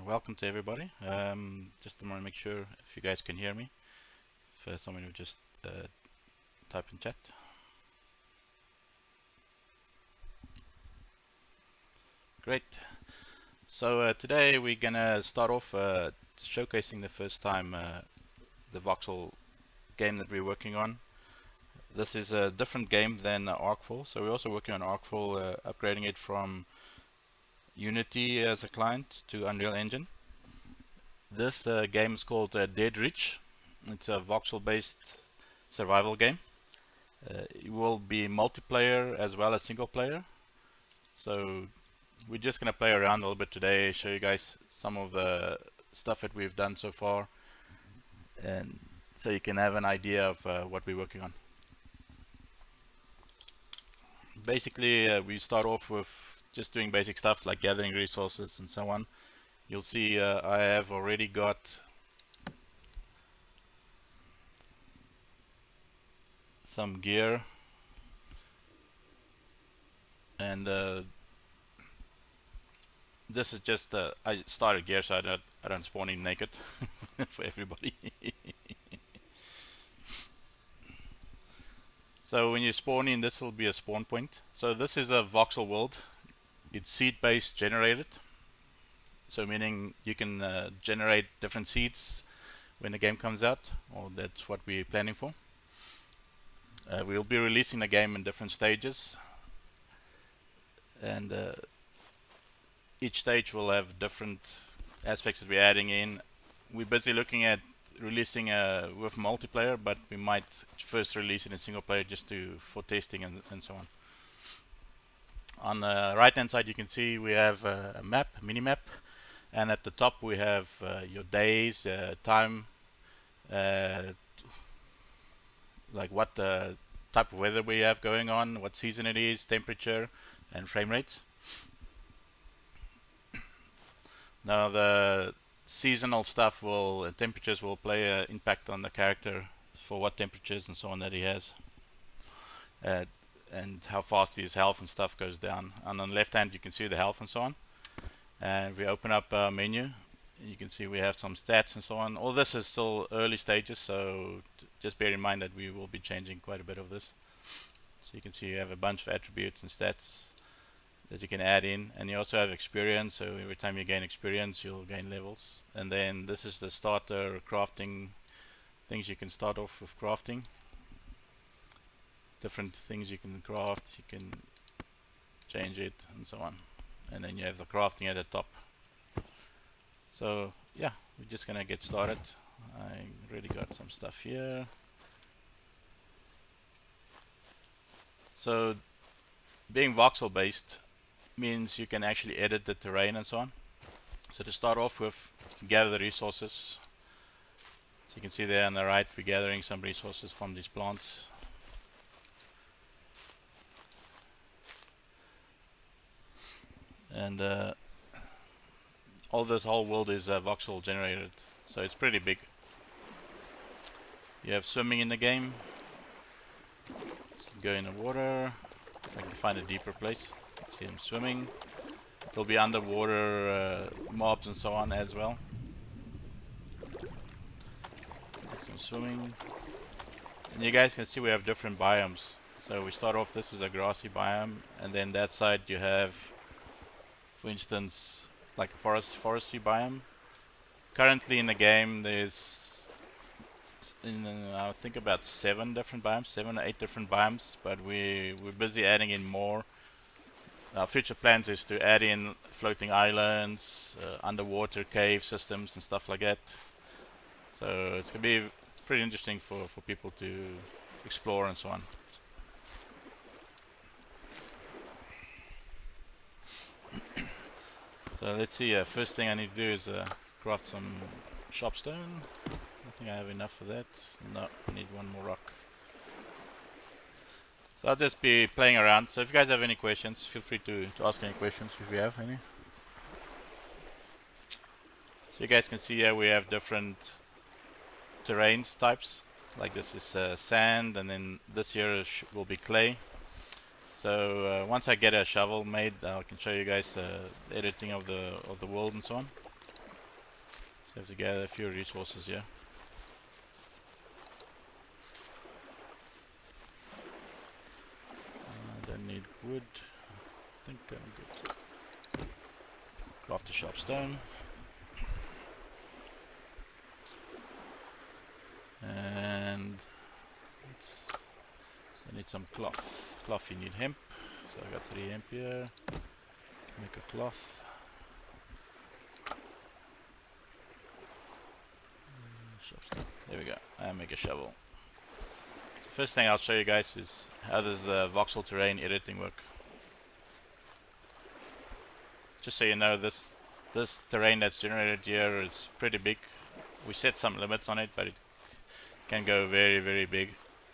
Welcome to everybody. Just want to make sure if you guys can hear me. If someone would just type in chat. Great. So today we're gonna start off showcasing the first time the Voxel game that we're working on. This is a different game than Arcful. So we're also working on Arcful, upgrading it from Unity as a client to Unreal Engine. This game is called Dead Rich. It's a voxel-based survival game. It will be multiplayer as well as single player. So we're just going to play around a little bit today, show you guys some of the stuff that we've done so far, and so you can have an idea of what we're working on. Basically, we start off with just doing basic stuff like gathering resources and so on. You'll see I have already got some gear, and this is just I started gear, so I don't spawn in naked for everybody. So when you spawn in, this will be a spawn point. So this is a voxel world. It's seed-based generated. So meaning you can generate different seeds when the game comes out, or that's what we're planning for. We'll be releasing the game in different stages, and each stage will have different aspects that we're adding in. We're busy looking at releasing with multiplayer, but we might first release it in single player just for testing and so on. On the right hand side you can see we have a map, Minimap, and at the top we have your days, time, like what type of weather we have going on, what season it is, temperature, and frame rates. Now the seasonal stuff temperatures will play an impact on the character for what temperatures and so on that he has, and how fast his health and stuff goes down. And on the left hand you can see the health and so on. And if we open up our menu, you can see we have some stats and so on. All this is still early stages, so just bear in mind that we will be changing quite a bit of this. So you can see you have a bunch of attributes and stats that you can add in, and you also have experience, so every time you gain experience you'll gain levels. And then this is the starter crafting things. You can start off with crafting, different things you can craft, you can change it and so on, and then you have the crafting at the top. So yeah, we're just gonna get started. I already got some stuff here. So being voxel based means you can actually edit the terrain and so on. So to start off with, you can gather the resources. So you can see there on the right we're gathering some resources from these plants. And all this whole world is voxel generated, so it's pretty big. You have swimming in the game. So go in the water. I can find a deeper place. See him swimming. There'll be underwater mobs and so on as well. Some swimming. And you guys can see we have different biomes. So we start off, this is a grassy biome, and then that side you have, for instance, like a forestry biome. Currently in the game there's I think about 7 different biomes, 7 or 8 different biomes, but we're busy adding in more. Our future plans is to add in floating islands, underwater cave systems and stuff like that. So it's going to be pretty interesting for people to explore and so on. So let's see, first thing I need to do is craft some shopstone. I think I have enough for that. No, I need one more rock. So I'll just be playing around. So if you guys have any questions, feel free to ask any questions if you have any. So you guys can see here we have different terrains types. Like this is sand, and then this here will be clay. So once I get a shovel made, I can show you guys the editing of the world and so on. So I have to gather a few resources here. I don't need wood. I think I'm good. Craft a sharp stone. And so I need some cloth. Cloth, you need hemp. So I got 3 hemp here. Make a cloth. There we go. And make a shovel. So first thing I'll show you guys is how does the voxel terrain editing work. Just so you know, this terrain that's generated here is pretty big. We set some limits on it, but it can go very, very big.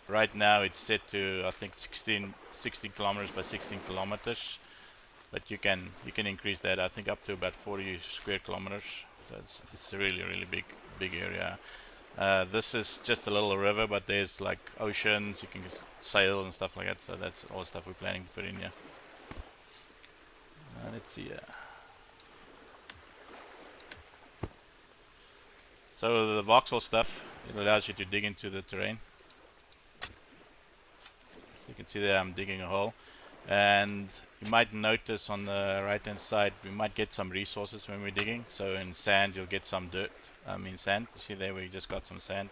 Right now it's set to, I think, 16 kilometers by 16 kilometers, but you can increase that, I think, up to about 40 square kilometers. So it's a really, really big area. This is just a little river, but there's like oceans, you can sail and stuff like that, so that's all the stuff we're planning to put in here. Let's see. So the voxel stuff, it allows you to dig into the terrain. So you can see there I'm digging a hole. And you might notice on the right hand side, we might get some resources when we're digging. So in sand, you'll get some dirt. Sand. You see there we just got some sand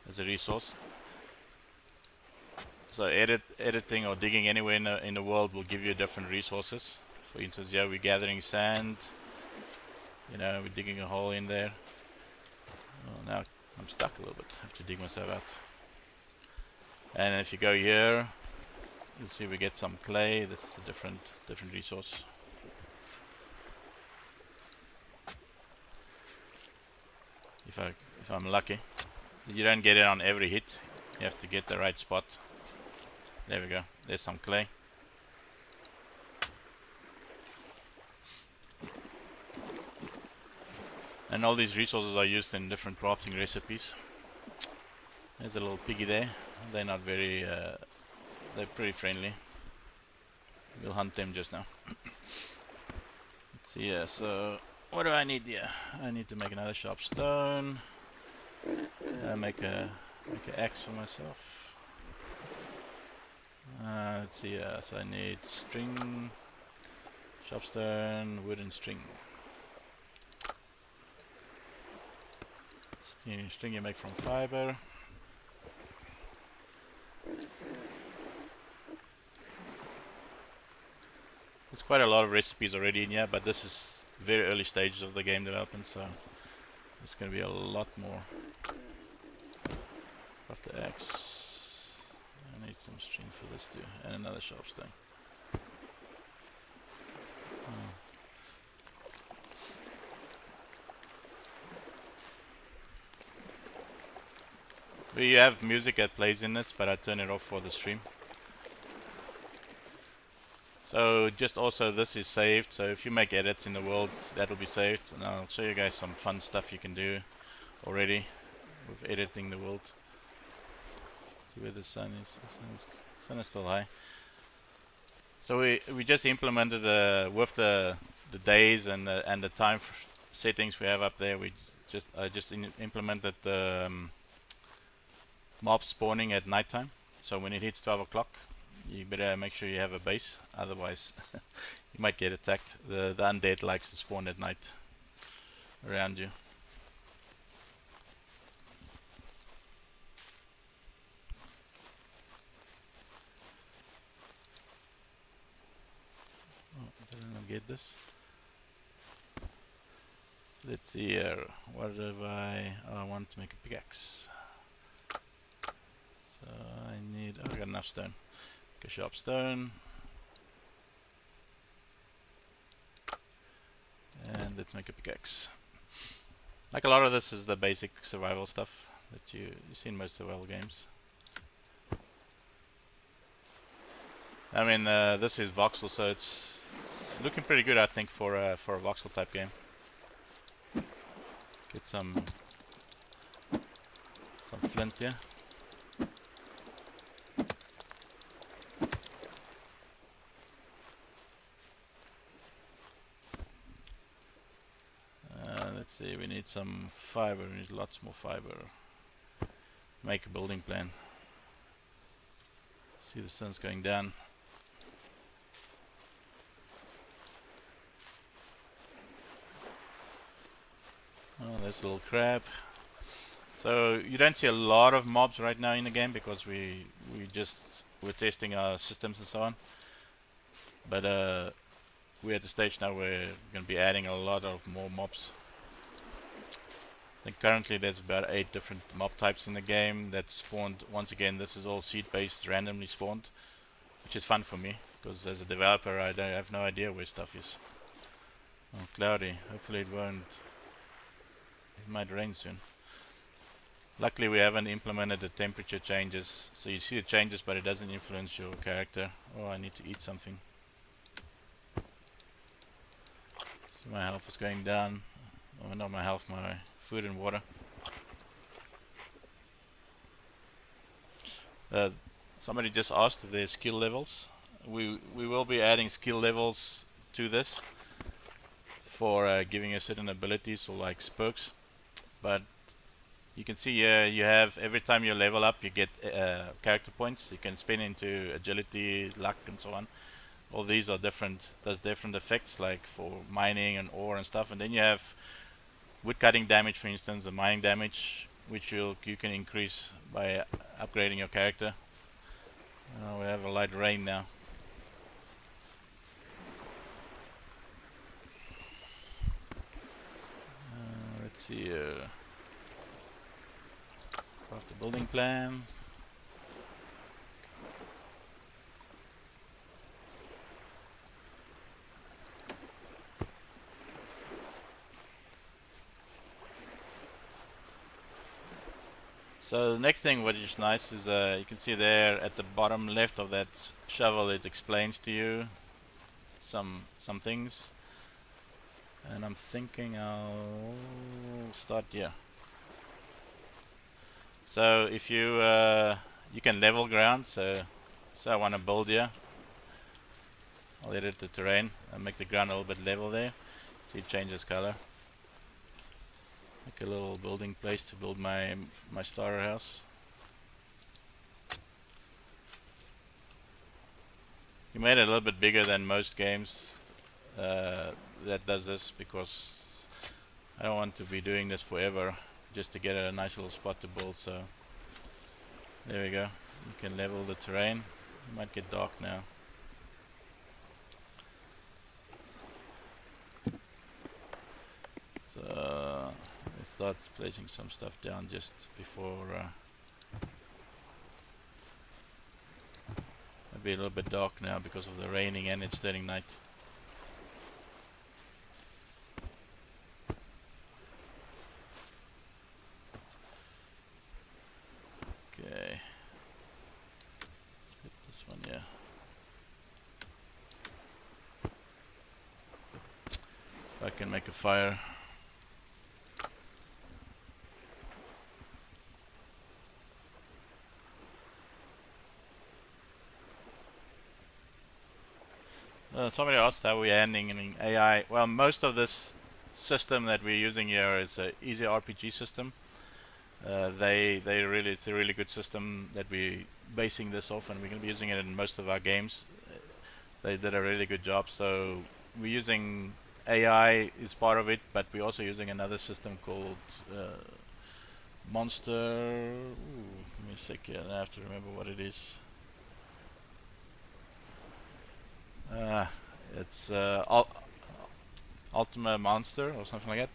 as a resource. So editing or digging anywhere in the world will give you different resources. For instance, here we're gathering sand. You know, we're digging a hole in there. Well, now I'm stuck a little bit. I have to dig myself out. And if you go here, you'll see we get some clay. This is a different resource. If I'm lucky. You don't get it on every hit. You have to get the right spot. There we go. There's some clay. And all these resources are used in different crafting recipes. There's a little piggy there. They're not very, they're pretty friendly. We'll hunt them just now. Let's see here. So what do I need here? I need to make another sharp stone. Make an axe for myself. Let's see here. So I need string, sharp stone, wood and string. String you make from fiber. There's quite a lot of recipes already in here, but this is very early stages of the game development, so there's going to be a lot more. Craft the axe. I need some string for this too, and another sharp stone. We have music that plays in this, but I turn it off for the stream. So just also, this is saved, so if you make edits in the world, that'll be saved, and I'll show you guys some fun stuff you can do already with editing the world. See where the sun is. The sun is still high. So we just implemented with the days and the time settings we have up there. I just implemented the mob spawning at nighttime. So when it hits 12 o'clock, you better make sure you have a base, otherwise you might get attacked. The undead likes to spawn at night around you. Oh, did I not get this? So let's see here. What have I want to make a pickaxe. So I need, I got enough stone. Make a sharp stone. And let's make a pickaxe. Like a lot of this is the basic survival stuff that you see in most survival games. I mean, this is voxel, so it's looking pretty good, I think, for a voxel type game. Get some flint here. Let's see, we need some fiber, we need lots more fiber. Make a building plan. See the sun's going down. Oh, there's a little crab. So you don't see a lot of mobs right now in the game because we're testing our systems and so on. But we're at the stage now where we're going to be adding a lot of more mobs. I think currently there's about 8 different mob types in the game that spawned. Once again, this is all seed-based, randomly spawned, which is fun for me because as a developer I have no idea where stuff is. Oh, cloudy. Hopefully it won't. It might rain soon. Luckily we haven't implemented the temperature changes, so you see the changes but it doesn't influence your character. Oh, I need to eat something. So my health is going down. Oh, not my health, my food and water. Somebody just asked if there's skill levels. We will be adding skill levels to this for giving you certain abilities or like perks. But you can see here you have every time you level up you get character points. You can spin into agility, luck and so on. All these are different, does different effects like for mining and ore and stuff. And then you have wood cutting damage, for instance, and mining damage, which you can increase by upgrading your character. We have a light rain now. Let's see. Craft the building plan. So the next thing which is nice is you can see there at the bottom left of that shovel it explains to you some things, and I'm thinking I'll start here. So if you you can level ground, so I want to build here. I'll edit the terrain and make the ground a little bit level there. See, it changes color. Make a little building place to build my starter house. You made it a little bit bigger than most games that does this because I don't want to be doing this forever just to get a nice little spot to build. So there we go. You can level the terrain. It might get dark now. So let's start placing some stuff down just before it'll be a little bit dark now because of the raining and it's turning night. Okay, let's put this one here. So I can make a fire. Somebody asked how we're handling AI. Well, most of this system that we're using here is an easy RPG system. It's a really good system that we're basing this off, and we're going to be using it in most of our games. They did a really good job. So we're using AI is part of it, but we're also using another system called Monster. Ooh, give me a sec here. I have to remember what it is. It's Ultima Monster or something like that.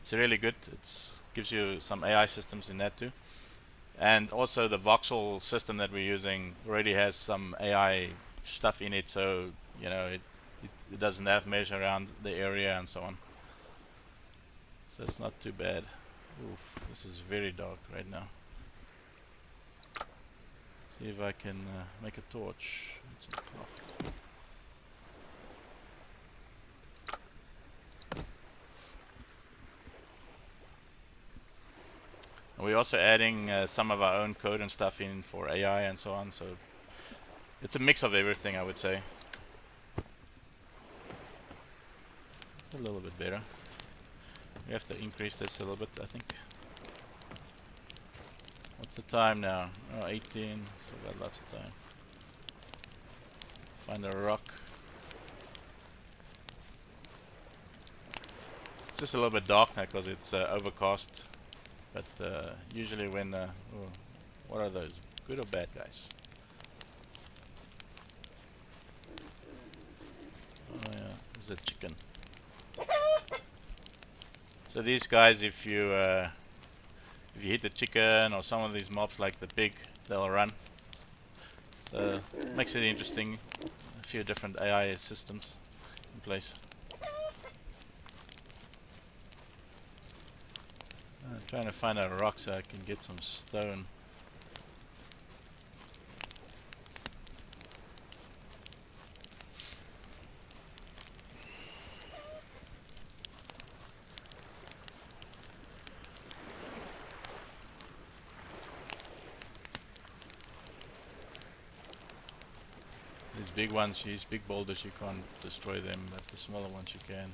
It's really good. It gives you some AI systems in that too. And also the Voxel system that we're using already has some AI stuff in it, so you know it doesn't have measure around the area and so on. So it's not too bad. Oof, this is very dark right now. See if I can make a torch. Some cloth. And we're also adding some of our own code and stuff in for AI and so on. So it's a mix of everything, I would say. It's a little bit better. We have to increase this a little bit, I think. What's the time now? Oh, 18. Still got lots of time. Find a rock. It's just a little bit dark now because it's overcast. But usually when... oh, what are those? Good or bad guys? Oh yeah, there's a chicken. So these guys, if you hit the chicken or some of these mobs like the pig, they'll run. So it makes it interesting. A few different AI systems in place. I'm trying to find a rock so I can get some stone. These big ones, these big boulders, you can't destroy them, but the smaller ones you can.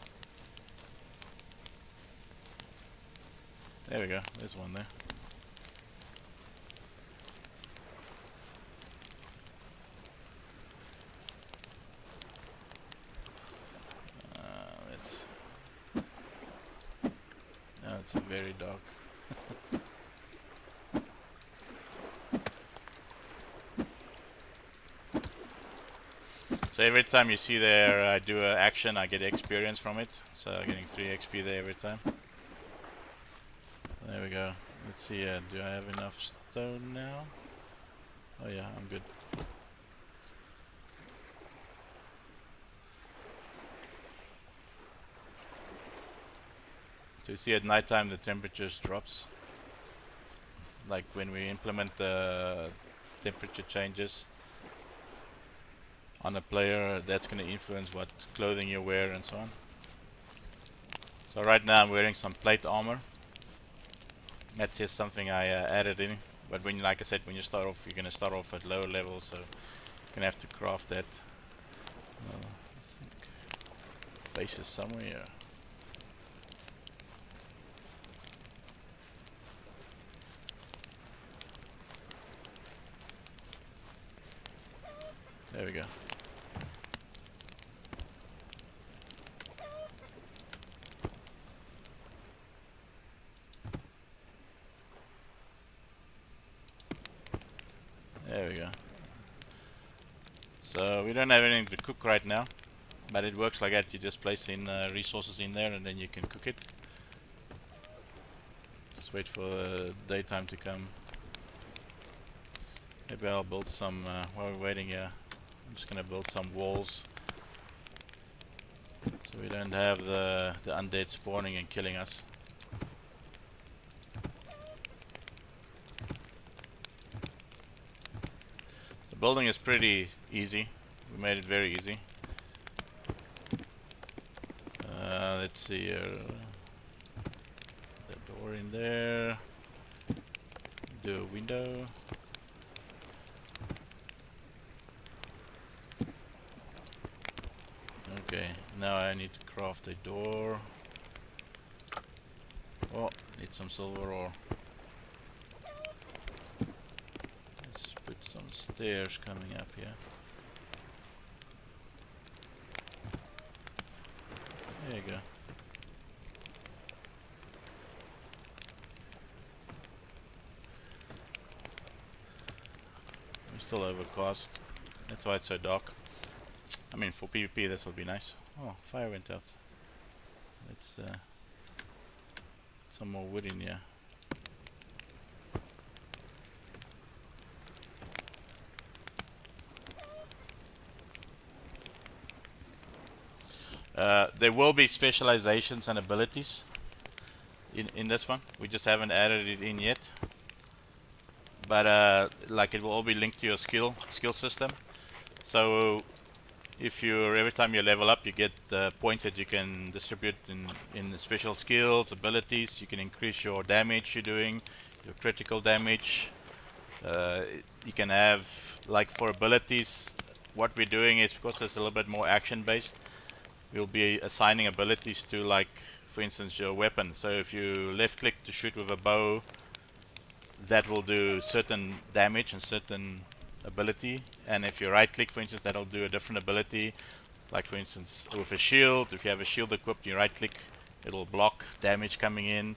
There we go, there's one there. Now it's very dark. So every time you see there I do an action, I get experience from it. So I'm getting 3 XP there every time. There we go. Let's see, do I have enough stone now? Oh yeah, I'm good. So you see at nighttime the temperatures drops. Like when we implement the temperature changes on a player, that's going to influence what clothing you wear and so on. So right now I'm wearing some plate armor. That's just something I added in. But when, like I said, when you start off, you're going to start off at lower levels, so you're going to have to craft that. I think base is somewhere here. There we go. There we go. So we don't have anything to cook right now, but it works like that. You just place in resources in there and then you can cook it. Just wait for the daytime to come. Maybe I'll build some, while we're waiting here, I'm just gonna build some walls so we don't have the undead spawning and killing us. The building is pretty easy. We made it very easy. Let's see here. The door in there. Do a window. Okay, now I need to craft a door. Oh, need some silver ore. Let's put some stairs coming up here. There you go. We're still overcast. That's why it's so dark. I mean, for PvP this will be nice. Oh, fire went out. Let's some more wood in here. There will be specializations and abilities in this one. We just haven't added it in yet. But like it will all be linked to your skill system. So if you every time you level up, you get points that you can distribute in special skills, abilities. You can increase your damage you're doing, your critical damage. You can have, like for abilities, what we're doing is, because it's a little bit more action based, we'll be assigning abilities to, like for instance, your weapon. So if you left click to shoot with a bow, that will do certain damage and certain ability, and if you right click, for instance, that'll do a different ability. Like for instance, with a shield, if you have a shield equipped, you right click, it'll block damage coming in.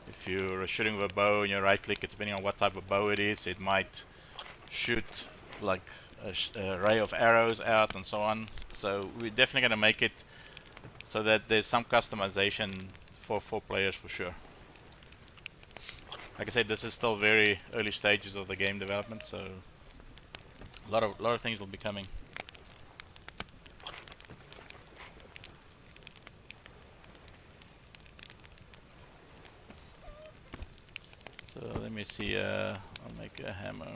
If you're shooting with a bow and you right click, depending on what type of bow it is, it might shoot like a array of arrows out and so on. So we're definitely going to make it so that there's some customization for players for sure. Like I said, this is still very early stages of the game development, so a lot of things will be coming. So let me see, I'll make a hammer.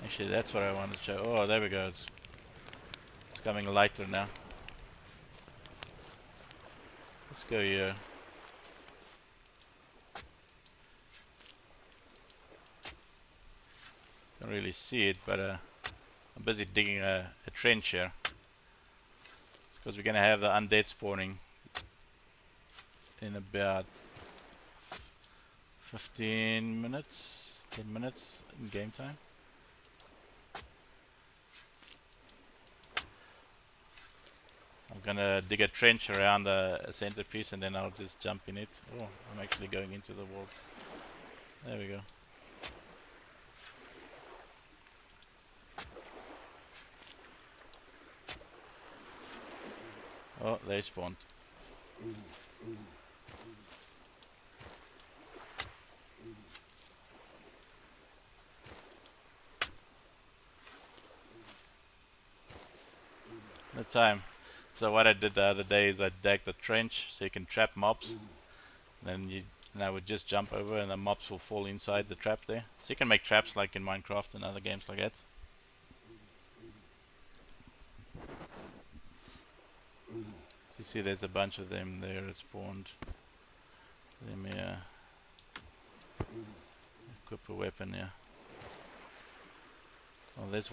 Actually, that's what I wanted to show. Oh, there we go. It's becoming lighter now. Let's go here. Can't really see it, but I'm busy digging a trench here. It's because we're gonna have the undead spawning in about 15 minutes, 10 minutes in game time. I'm gonna dig a trench around the centerpiece and then I'll just jump in it. Oh, I'm actually going into the wall. There we go. Oh, they spawned. The time. So what I did the other day is I dug the trench so you can trap mobs. Then I would just jump over and the mobs will fall inside the trap there. So you can make traps like in Minecraft and other games like that. So you see there's a bunch of them there spawned. Let me equip a weapon here. Oh, there's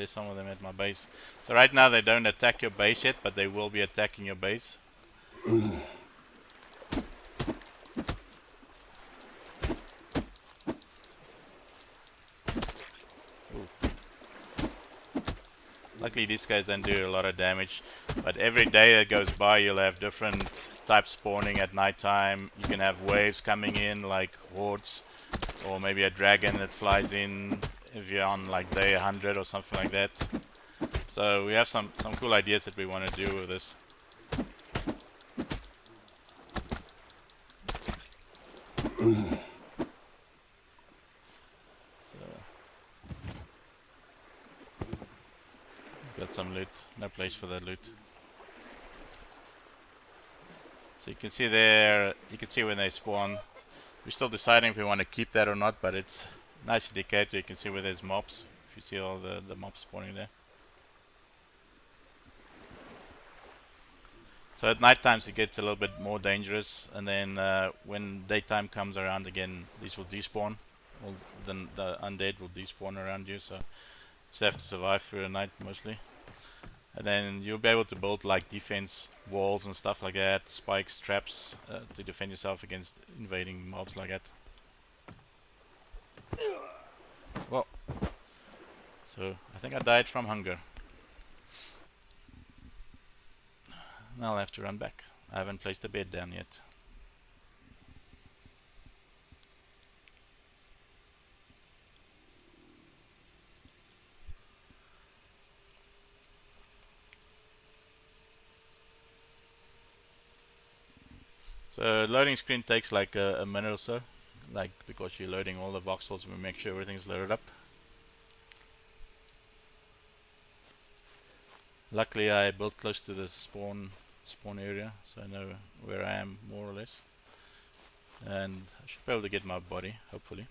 some of them at my base. So right now they don't attack your base yet, but they will be attacking your base. Luckily these guys don't do a lot of damage, but every day that goes by you'll have different types spawning at night time. You can have waves coming in like hordes, or maybe a dragon that flies in if you're on like day 100 or something like that. So we have some cool ideas that we want to do with this. So got some loot. No place for that loot. So you can see there, you can see when they spawn. We're still deciding if we want to keep that or not, but it's a nice indicator. You can see where there's mobs. If you see all the mobs spawning there. So at night times it gets a little bit more dangerous, and then when daytime comes around again, these will despawn. Well, then the undead will despawn around you, so you just have to survive through the night mostly. And then you'll be able to build like defense walls and stuff like that, spikes, traps, to defend yourself against invading mobs like that. Well, so I think I died from hunger. Now I'll have to run back. I haven't placed a bed down yet. So loading screen takes like a minute or so, like because you're loading all the voxels, we make sure everything's loaded up. Luckily I built close to the spawn area, so I know where I am more or less. And I should be able to get my body, hopefully.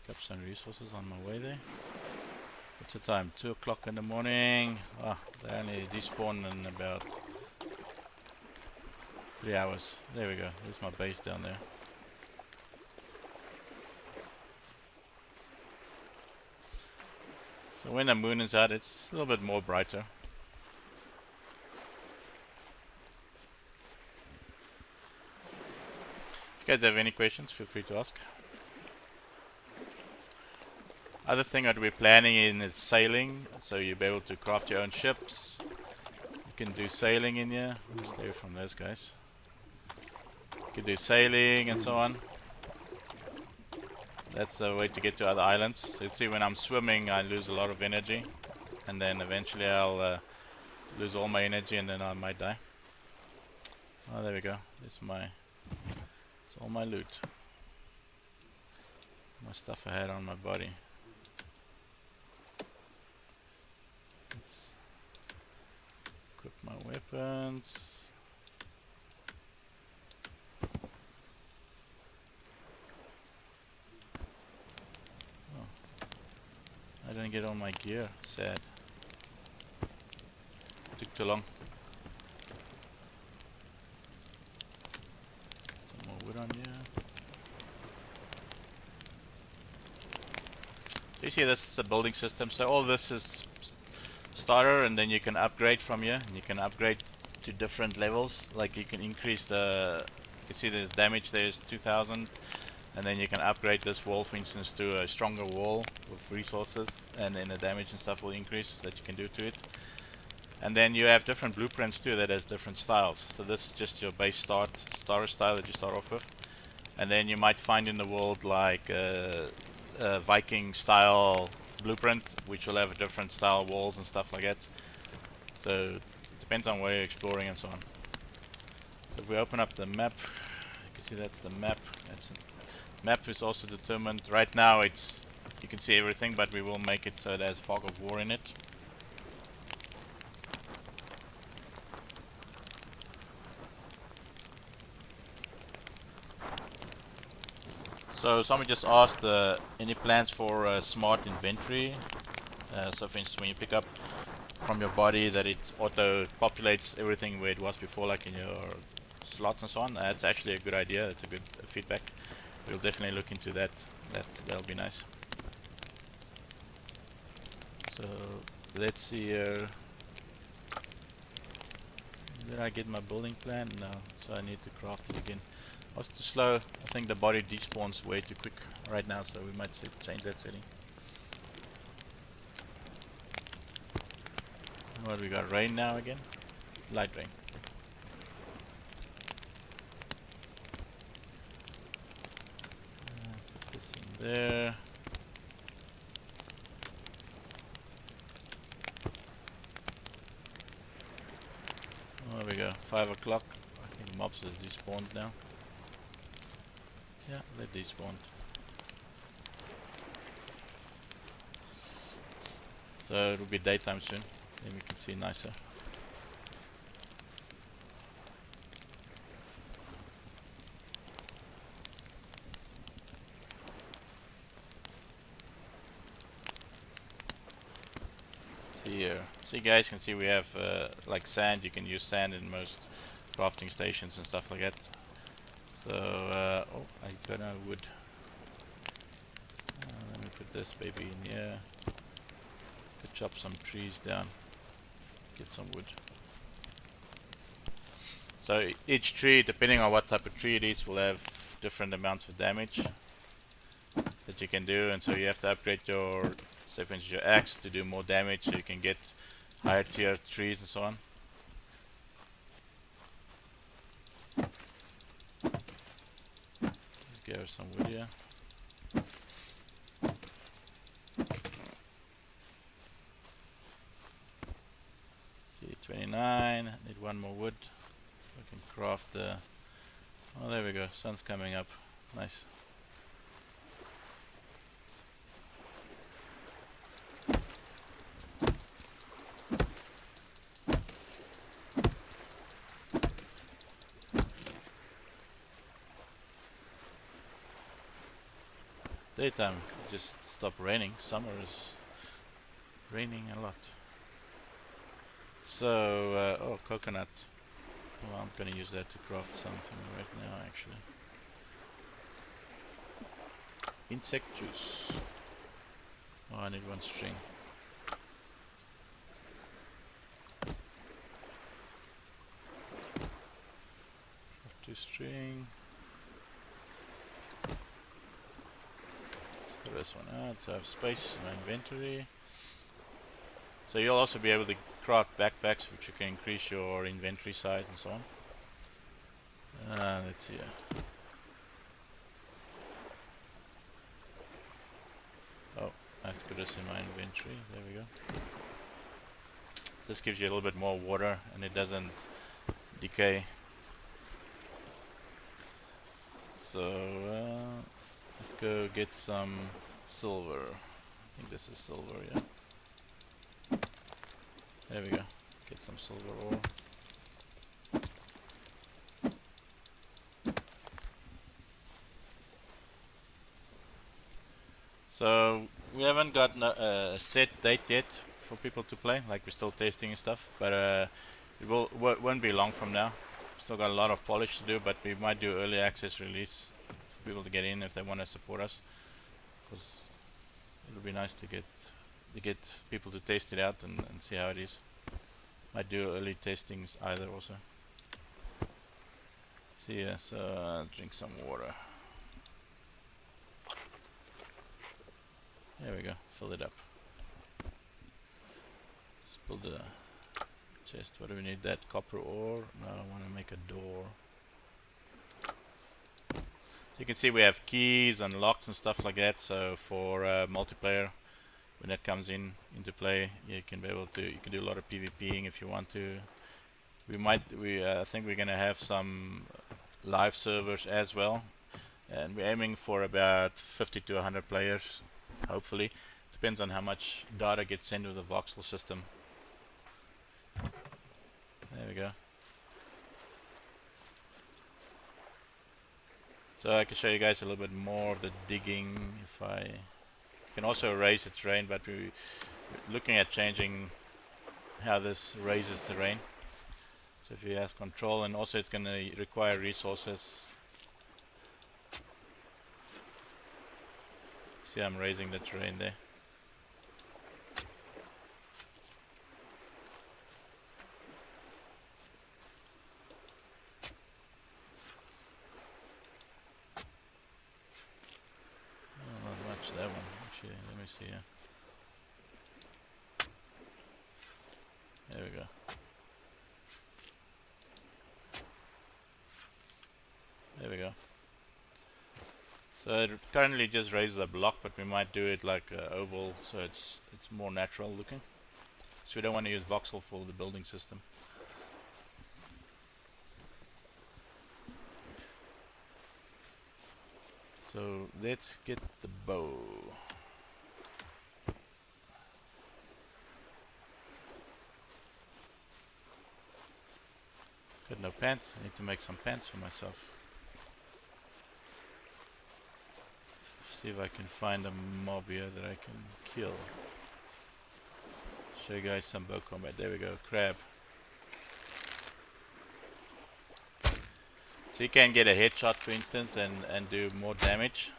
Pick up some resources on my way there. What's the time? 2 o'clock in the morning. Ah, they only despawn in about 3 hours. There we go. There's my base down there. So when the moon is out, it's a little bit more brighter. If you guys have any questions, feel free to ask. Other thing that we're planning in is sailing, so you'll be able to craft your own ships. You can do sailing in here. Stay from those guys. You can do sailing and so on. That's the way to get to other islands. So you see, when I'm swimming, I lose a lot of energy, and then eventually I'll lose all my energy, and then I might die. Oh, there we go. It's all my loot. My stuff I had on my body. Let's equip my weapons. Oh, I didn't get all my gear. Sad. Took too long. Some more wood on here. So you see, this is the building system. So all this is starter, and then you can upgrade from here, and you can upgrade to different levels. Like you can increase the, you can see the damage there is 2000, and then you can upgrade this wall, for instance, to a stronger wall with resources, and then the damage and stuff will increase that you can do to it. And then you have different blueprints too that has different styles. So this is just your base starter style that you start off with, and then you might find in the world like a Viking style blueprint, which will have different style walls and stuff like that. So it depends on where you're exploring and so on. So if we open up the map, you can see that's the map. Map is also determined. Right now it's, you can see everything, but we will make it so it has fog of war in it. So someone just asked any plans for smart inventory. So for instance, when you pick up from your body, that it auto populates everything where it was before, like in your slots and so on. That's actually a good idea. That's a good feedback. We'll definitely look into that. That'll be nice. So let's see here. Did I get my building plan? No. So I need to craft it again. I was too slow. I think the body despawns way too quick right now, so we might change that setting. What we got? Rain now again? Light rain. Put this in there. Oh, there we go. 5 o'clock. I think mobs has despawned now. Yeah, they despawned. So it'll be daytime soon. Then we can see nicer. See here. So you guys can see we have like sand. You can use sand in most crafting stations and stuff like that. So oh, I got no wood. Let me put this baby in here. Could chop some trees down. Get some wood. So each tree, depending on what type of tree it is, will have different amounts of damage that you can do, and so you have to upgrade your, say for instance, your axe to do more damage, so you can get higher tier trees and so on. Let's gather some wood here. See, 29. Need one more wood. I can craft the. Oh, there we go. Sun's coming up. Nice. Daytime just stopped raining. Summer is raining a lot. So, oh, coconut. Well, I'm gonna use that to craft something right now, actually. Insect juice. Oh, I need one string. string. Let's throw this one out so I have space in my inventory. So you'll also be able to craft backpacks, which you can increase your inventory size and so on. Let's see. Oh, I have to put this in my inventory. There we go. This gives you a little bit more water and it doesn't decay. So let's go get some silver. I think this is silver, yeah. There we go. Get some silver ore. So we haven't got a set date yet for people to play. Like we're still testing and stuff, but it won't be long from now. Still got a lot of polish to do, but we might do early access release for people to get in if they want to support us. Because it'll be nice to get people to test it out and see how it is. Might do early testings either also. So yeah, so drink some water. There we go, fill it up. Let's build a chest. What do we need? That copper ore? No, I want to make a door. So you can see we have keys and locks and stuff like that. So for multiplayer, when that comes into play, you can be able to. You can do a lot of PvPing if you want to. I think we're gonna have some live servers as well, and we're aiming for about 50 to 100 players, hopefully. Depends on how much data gets sent with the Voxel system. There we go. So I can show you guys a little bit more of the digging. If I can also raise the terrain, but we're looking at changing how this raises terrain. So if you have control, and also it's going to require resources. See, I'm raising the terrain there. Oh, not much that one. Actually, let me see. There we go. There we go. So it currently just raises a block, but we might do it like oval, so it's more natural looking. So we don't want to use voxel for the building system. So let's get the bow. Got no pants. I need to make some pants for myself. Let's see if I can find a mob here that I can kill. Show you guys some bow combat. There we go, crab. So you can get a headshot, for instance, and do more damage.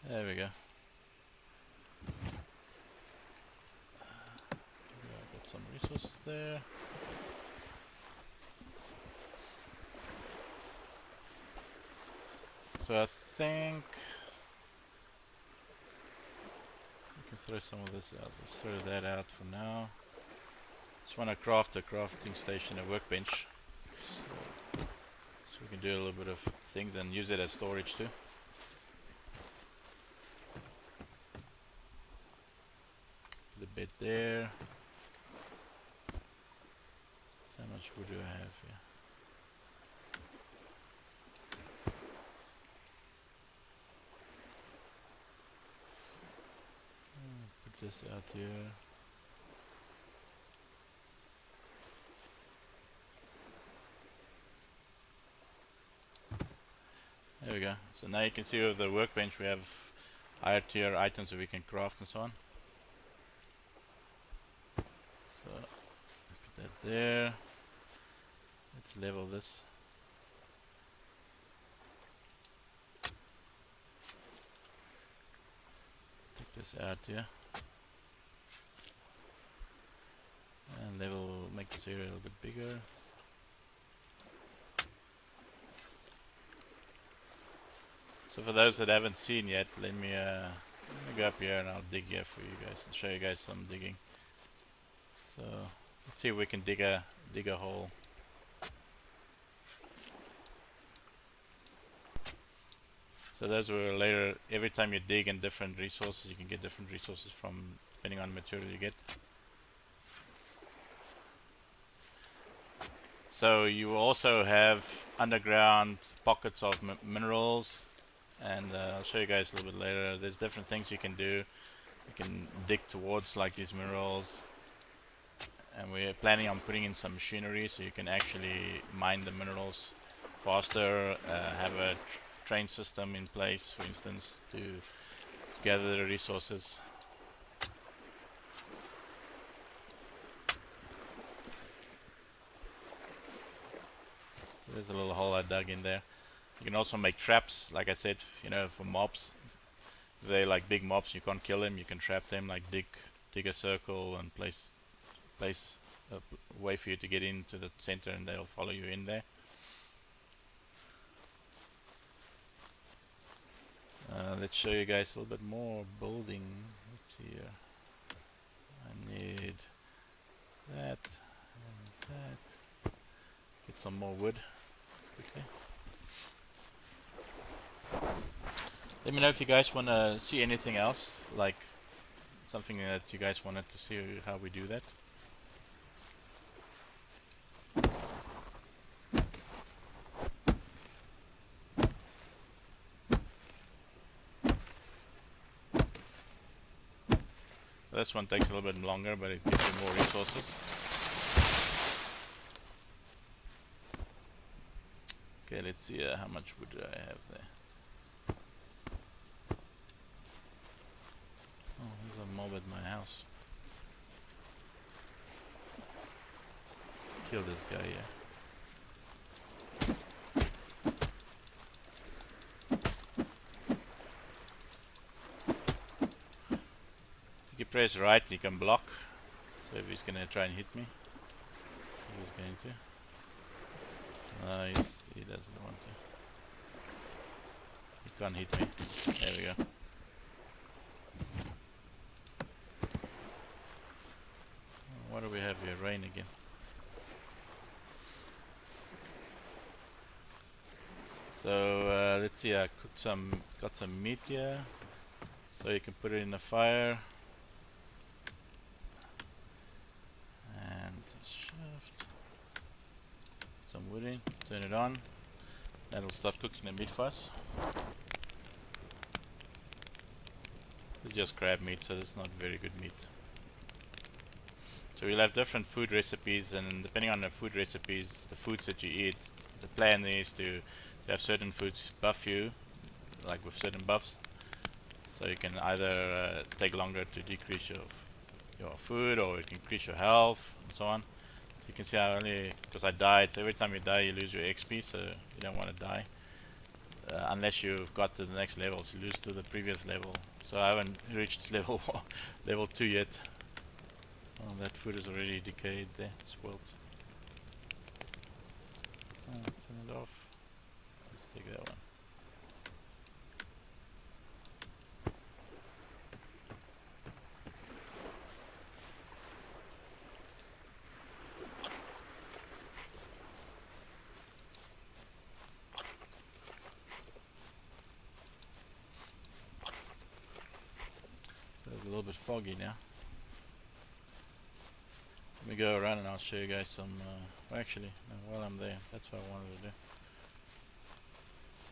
There we go. Got some resources there. So I think we can throw some of this out. Let's throw that out for now. Just want to craft a crafting station, a workbench, so we can do a little bit of things and use it as storage too. Put a bed there. So how much wood do I have here? Put this out here. There we go. So now you can see with the workbench we have higher tier items that we can craft and so on. So put that there. Let's level this. this out here. And level, make this area a little bit bigger. So for those that haven't seen yet, let me go up here and I'll dig here for you guys and show you guys some digging. So let's see if we can dig a hole. So those were later, every time you dig in different resources, you can get different resources from depending on the material you get. So you also have underground pockets of minerals, and I'll show you guys a little bit later. There's different things you can do. You can dig towards like these minerals, and we're planning on putting in some machinery so you can actually mine the minerals faster, have a train system in place, for instance, to gather the resources. There's a little hole I dug in there. You can also make traps, like I said, you know, for mobs. If they're like big mobs, you can't kill them, you can trap them, like dig a circle and place a way for you to get into the center and they'll follow you in there. Let's show you guys a little bit more building. Let's see here. I need that and that. Get some more wood quickly. Let me know if you guys want to see anything else, like something that you guys wanted to see how we do that. So this one takes a little bit longer, but it gives you more resources. Okay, let's see how much wood do I have there. Oh, there's a mob at my house. Kill this guy here. So if you press right, you can block. So if he's gonna try and hit me, he's going to. No, he doesn't want to. He can't hit me. There we go. What do we have here? Rain again. So let's see. I got some meat here, so you can put it in the fire. And shift. Some wood in. Turn it on. That'll start cooking the meat for us. It's just crab meat, so it's not very good meat. So we'll have different food recipes, and depending on the food recipes, the foods that you eat, the plan is to have certain foods buff you, like with certain buffs. So you can either take longer to decrease your food, or it can increase your health, and so on. So you can see I only, because I died, so every time you die you lose your XP, so you don't want to die. Unless you've got to the next level, so you lose to the previous level. So I haven't reached level 2 yet. Oh, that food is already decayed there, spoiled. Oh, turn it off. Let's take that one. So it's a little bit foggy now. Let me go around and I'll show you guys some, well actually, no, while I'm there, that's what I wanted to do.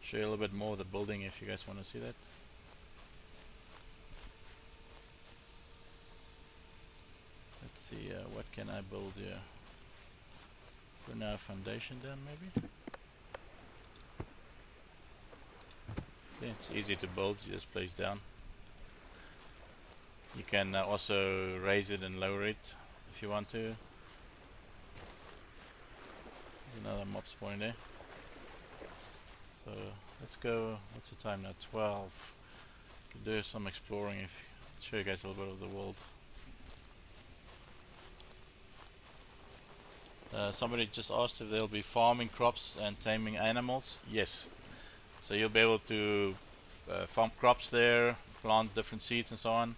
Show you a little bit more of the building if you guys want to see that. Let's see, what can I build here? Put now a foundation down maybe? See, it's easy to build, you just place down. You can also raise it and lower it if you want to. There's another mob spawn there. So let's go, what's the time now? 12. You can do some exploring if show you guys a little bit of the world. Somebody just asked if they'll be farming crops and taming animals. Yes. So you'll be able to farm crops there, plant different seeds and so on.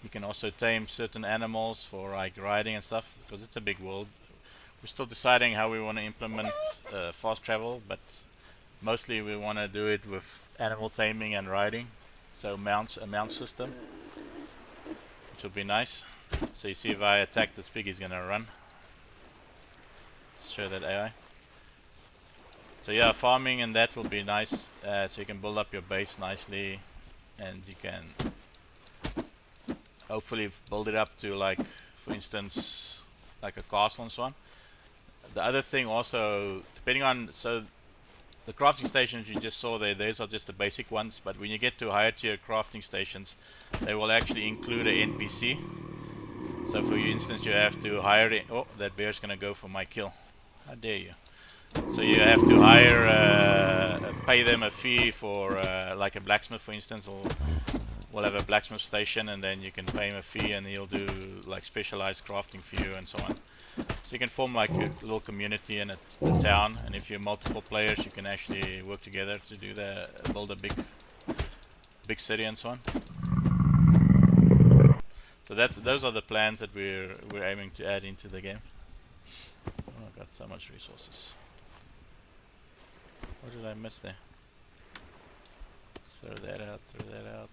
You can also tame certain animals for like riding and stuff, because it's a big world. We're still deciding how we want to implement fast travel, but mostly we want to do it with animal taming and riding. So mounts, a mount system, which will be nice. So you see if I attack this pig, he's gonna run. Show that AI. So yeah, farming and that will be nice. So you can build up your base nicely, and you can hopefully build it up to, like, for instance, like a castle and so on. The other thing also, depending on, so the crafting stations you just saw there, those are just the basic ones, but when you get to higher tier crafting stations, they will actually include an NPC. So for instance, you have to hire it. Oh, that bear's gonna go for my kill. How dare you. So you have to hire, pay them a fee for like a blacksmith, for instance, or we'll have a blacksmith station, and then you can pay him a fee and he'll do like specialized crafting for you and so on. So you can form like a little community in the town, and if you're multiple players, you can actually work together to do build a big city and so on. So those are the plans that we're aiming to add into the game. Oh, I got so much resources. What did I miss there? Throw that out, throw that out,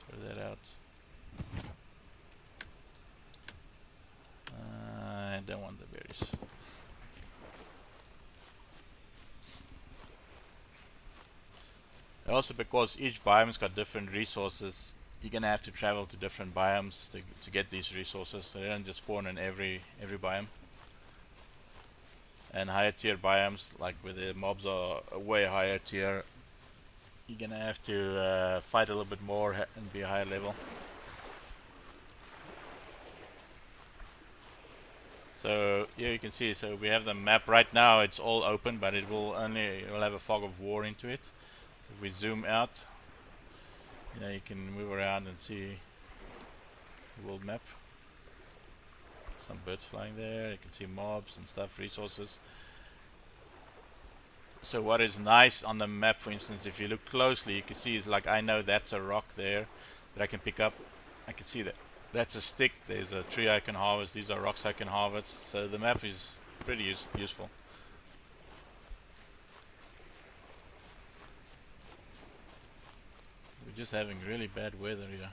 throw that out. I don't want the berries. Also, because each biome's got different resources, you're gonna have to travel to different biomes to get these resources. So they don't just spawn in every biome. And higher tier biomes, like where the mobs are a way higher tier, you're gonna have to fight a little bit more and be a higher level. So here you can see, so we have the map right now, it's all open, but it will have a fog of war into it. So if we zoom out, you can move around and see the world map. Some birds flying there, you can see mobs and stuff, resources. So what is nice on the map, for instance, if you look closely, you can see, like, I know that's a rock there that I can pick up. I can see that that's a stick, there's a tree I can harvest, these are rocks I can harvest. So the map is pretty useful. We're just having really bad weather here.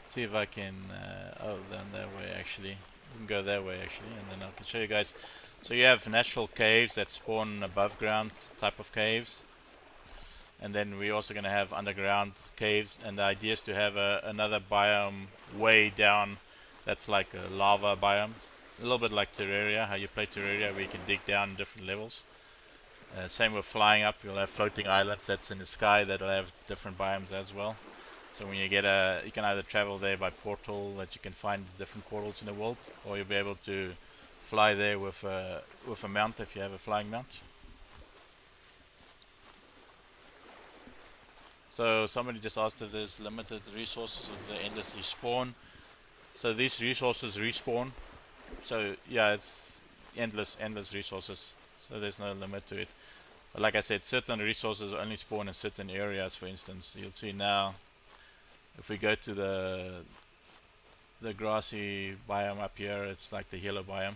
See if I can, oh, then that way actually. We can go that way actually, and then I can show you guys. So you have natural caves that spawn above ground type of caves. And then we're also going to have underground caves, and the idea is to have another biome way down that's like a lava biome. A little bit like Terraria, how you play Terraria, where you can dig down in different levels. Same with flying up, you'll have floating islands that's in the sky that'll have different biomes as well. So when you get you can either travel there by portal, that you can find different portals in the world, or you'll be able to fly there with a mount if you have a flying mount. So somebody just asked if there's limited resources or they endlessly spawn. So these resources respawn. So yeah, it's endless resources. So there's no limit to it. But like I said, certain resources only spawn in certain areas. For instance, you'll see now, if we go to the grassy biome up here, it's like the yellow biome.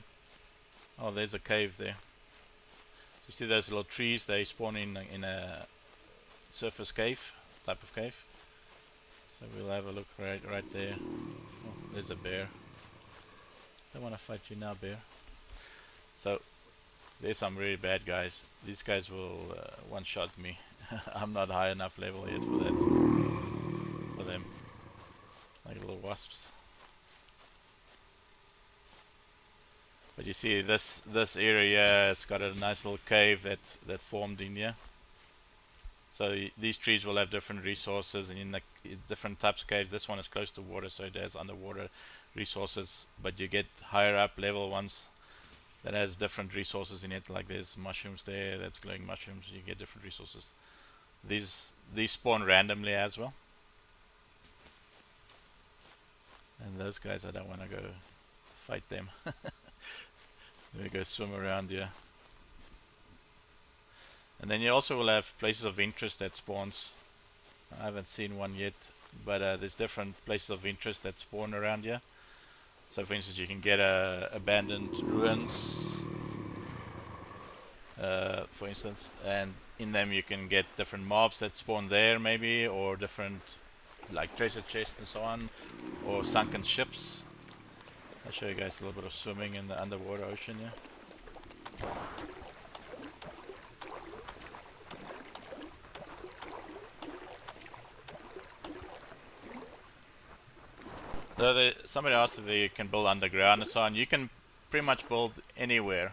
Oh, there's a cave there. You see those little trees? They spawn in a surface cave, type of cave. So we'll have a look right there. Oh, there's a bear. Don't want to fight you now, bear. So there's some really bad guys. These guys will one-shot me. I'm not high enough level yet for that. For them, like little wasps. But you see this area, it's got a nice little cave that formed in here. So these trees will have different resources, and in different types of caves. This one is close to water, so it has underwater resources, but you get higher up level ones, that has different resources in it. Like there's mushrooms there, that's glowing mushrooms. You get different resources. These spawn randomly as well. And those guys, I don't want to go fight them. We go swim around here. And then you also will have places of interest that spawns. I haven't seen one yet, but there's different places of interest that spawn around here. So for instance, you can get abandoned ruins, for instance, and in them you can get different mobs that spawn there maybe, or different like treasure chests and so on, or sunken ships. I'll show you guys a little bit of swimming in the underwater ocean here. So somebody asked if you can build underground and so on. You can pretty much build anywhere.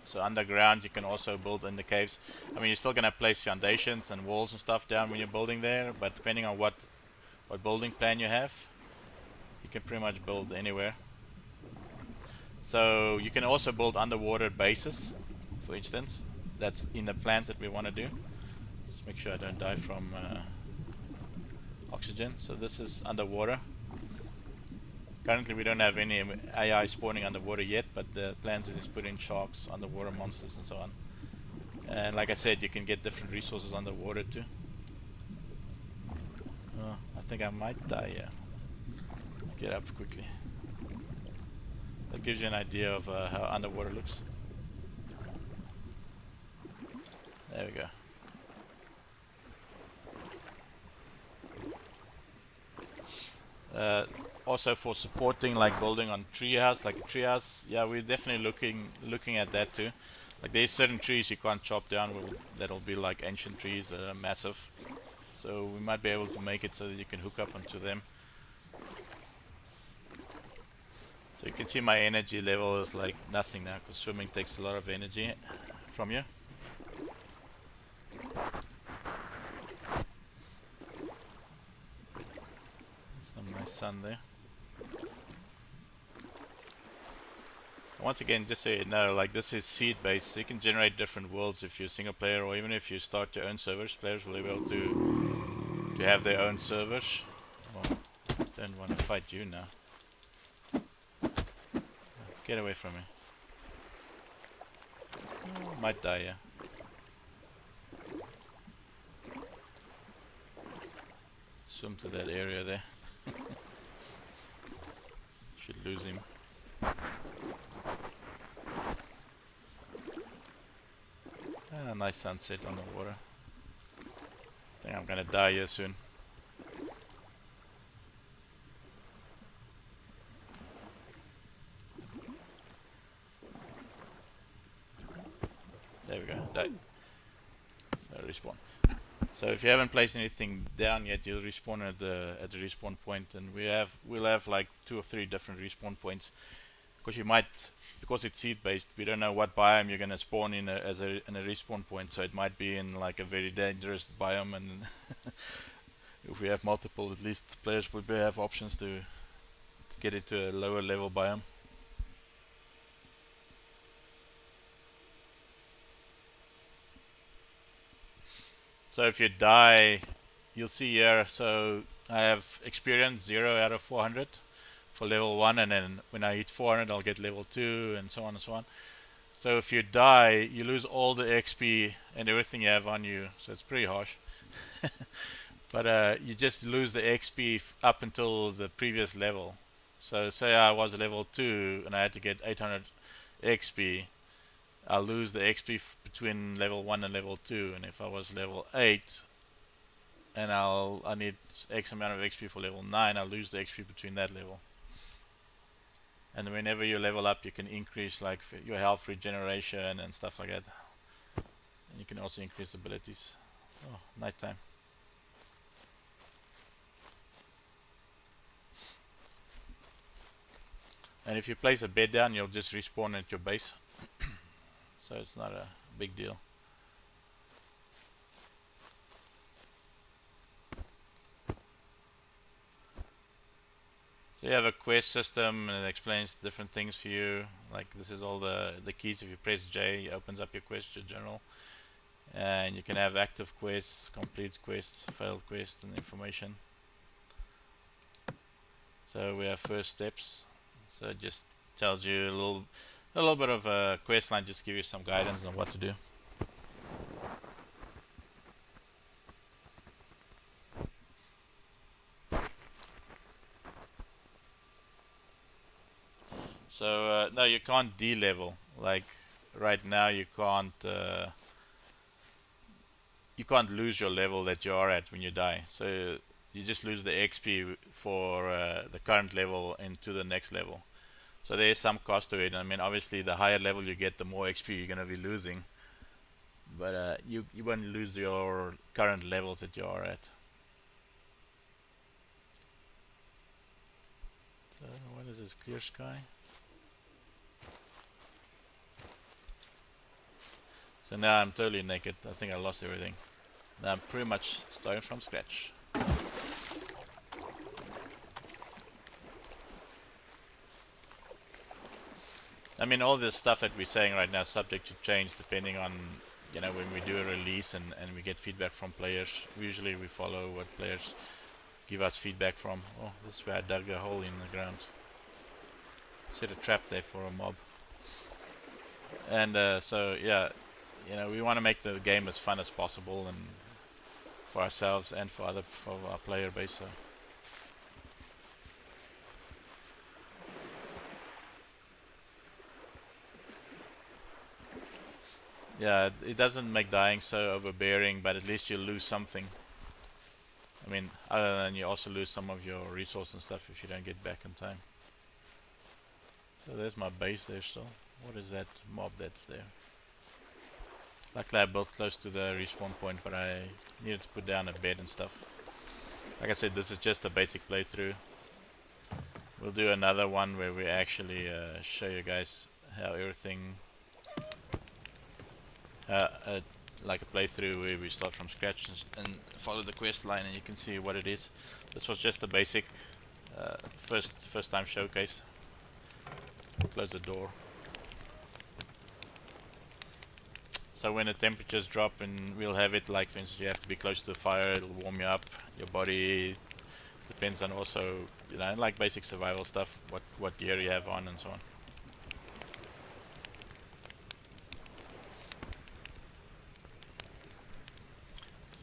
So underground you can also build in the caves. I mean, you're still gonna place foundations and walls and stuff down when you're building there, but depending on what building plan you have, you can pretty much build anywhere. So you can also build underwater bases, for instance. That's in the plans that we want to do. Just make sure I don't die from oxygen. So this is underwater. Currently we don't have any AI spawning underwater yet, but the plans is put in sharks, underwater monsters and so on. And like I said, you can get different resources underwater too. Oh, I think I might die here. Let's get up quickly. That gives you an idea of how underwater looks. There we go. Also for supporting like building on treehouse, like a treehouse, yeah, we're definitely looking at that too. Like there's certain trees you can't chop down, that'll be like ancient trees that are massive. So we might be able to make it so that you can hook up onto them. So you can see my energy level is like nothing now, because swimming takes a lot of energy from you. Some nice sun there. Once again, just so you know, like this is seed based, so you can generate different worlds if you're a single player, or even if you start your own servers. Players will be able to have their own servers. Oh, I don't want to fight you now. Get away from me. Oh, might die, yeah. Swim to that area there. Should lose him. Ah, nice sunset on the water. I think I'm gonna die here soon. There we go, died. So respawn. So if you haven't placed anything down yet, you'll respawn at the respawn point, and we'll have like 2 or 3 different respawn points. Because you might, because it's seed based, we don't know what biome you're gonna spawn in a respawn point. So it might be in like a very dangerous biome, and if we have multiple, at least players would have options to get into a lower level biome. So if you die, you'll see here, so I have experience 0 out of 400 for level 1, and then when I hit 400 I'll get level 2, and so on and so on. So if you die, you lose all the XP and everything you have on you, so it's pretty harsh. But you just lose the XP up until the previous level. So say I was level 2 and I had to get 800 XP, I'll lose the XP between level 1 and level 2, and if I was level 8 and I need X amount of XP for level 9, I'll lose the XP between that level. And whenever you level up, you can increase like your health regeneration and stuff like that. And you can also increase abilities. Oh, nighttime. And if you place a bed down, you'll just respawn at your base. So it's not a big deal. So you have a quest system and it explains different things for you. Like this is all the keys. If you press J, it opens up your quest, your journal. And you can have active quests, complete quests, failed quests, and information. So we have first steps. So it just tells you a little bit of a quest line, just give you some guidance on what to do. So no, you can't D-level. Like right now, you can't lose your level that you are at when you die. So you just lose the XP for the current level into the next level. So there is some cost to it. I mean, obviously, the higher level you get, the more XP you're going to be losing. But you won't lose your current levels that you are at. So what is this? Clear sky. So now I'm totally naked. I think I lost everything. Now I'm pretty much starting from scratch. I mean, all this stuff that we're saying right now is subject to change depending on, when we do a release and we get feedback from players. Usually we follow what players give us feedback from. Oh, this is where I dug a hole in the ground. Set a trap there for a mob. And so, yeah, we want to make the game as fun as possible and for ourselves and for our player base. So. Yeah, it doesn't make dying so overbearing, but at least you lose something. I mean, other than you also lose some of your resource and stuff if you don't get back in time. So there's my base there still. What is that mob that's there? Luckily I built close to the respawn point, but I needed to put down a bed and stuff. Like I said, this is just a basic playthrough. We'll do another one where we actually show you guys how everything like a playthrough where we start from scratch and follow the quest line, and you can see what it is. This was just a basic first time showcase. Close the door. So when the temperatures drop, and we'll have it like, for instance, you have to be close to the fire, it'll warm you up. Your body depends on also, like basic survival stuff, what gear you have on and so on.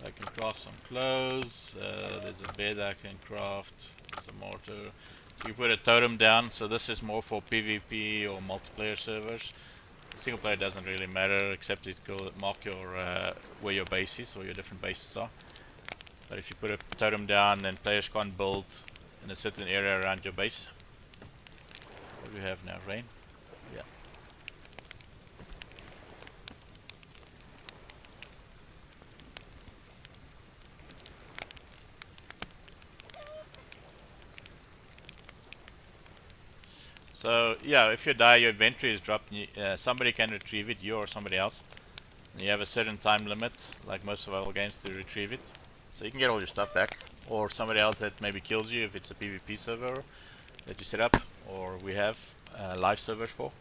I can craft some clothes, there's a bed I can craft, there's a mortar. So you put a totem down, so this is more for PvP or multiplayer servers. Single player doesn't really matter, except it will mark your where your base is or your different bases are. But if you put a totem down, then players can't build in a certain area around your base. What do we have now? Rain? Yeah. So yeah, if you die, your inventory is dropped. Somebody can retrieve it, you or somebody else. And you have a certain time limit, like most survival games, to retrieve it. So you can get all your stuff back, or somebody else that maybe kills you if it's a PvP server that you set up, or we have live servers for.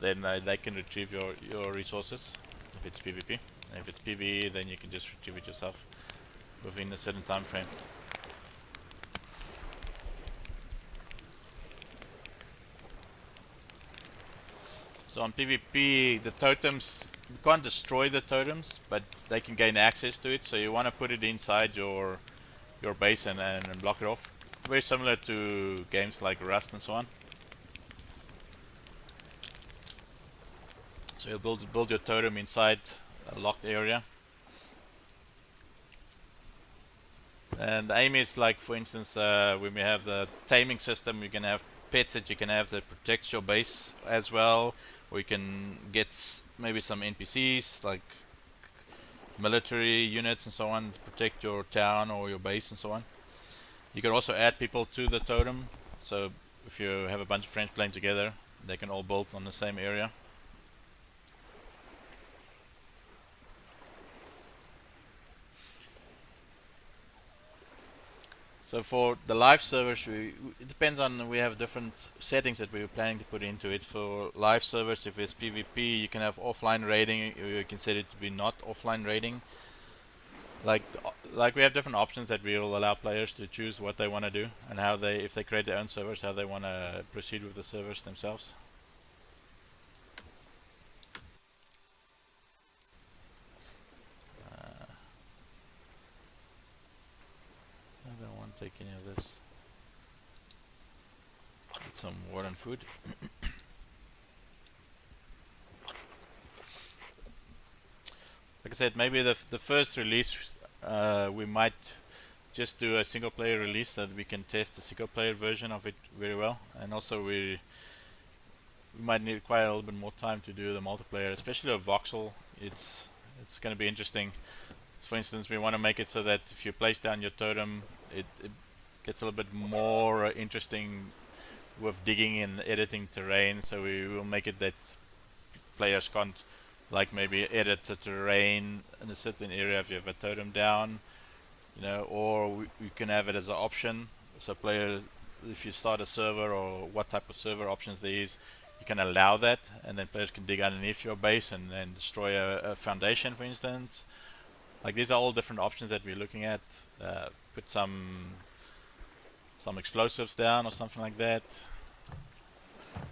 Then they can retrieve your resources if it's PvP. And if it's PvE, then you can just retrieve it yourself within a certain time frame. So on PvP, the totems, you can't destroy the totems, but they can gain access to it. So you want to put it inside your base and block it off. Very similar to games like Rust and so on. So you'll build your totem inside a locked area. And the aim is, like, for instance, when we have the taming system, you can have pets that you can have that protects your base as well, or you can get maybe some NPCs like military units and so on to protect your town or your base and so on. You can also add people to the totem, so if you have a bunch of friends playing together, they can all build on the same area. So for the live servers, it depends on, we have different settings that we were planning to put into it. For live servers, if it's PvP, you can have offline raiding, or you can set it to be not offline raiding. Like we have different options that will allow players to choose what they want to do and how they, if they create their own servers, how they want to proceed with the servers themselves. I don't want to take any of this. Get some water and food. Like I said, maybe the first release we might just do a single player release so that we can test the single player version of it very well, and also we might need quite a little bit more time to do the multiplayer, especially with Voxel. It's going to be interesting. For instance, we want to make it so that if you place down your totem, it gets a little bit more interesting with digging and editing terrain. So we will make it that players can't, like, maybe edit the terrain in a certain area if you have a totem down, you know, or we can have it as an option. So players, if you start a server or what type of server options there is, you can allow that, and then players can dig underneath your base and destroy a foundation, for instance. Like, these are all different options that we're looking at. Put some explosives down or something like that.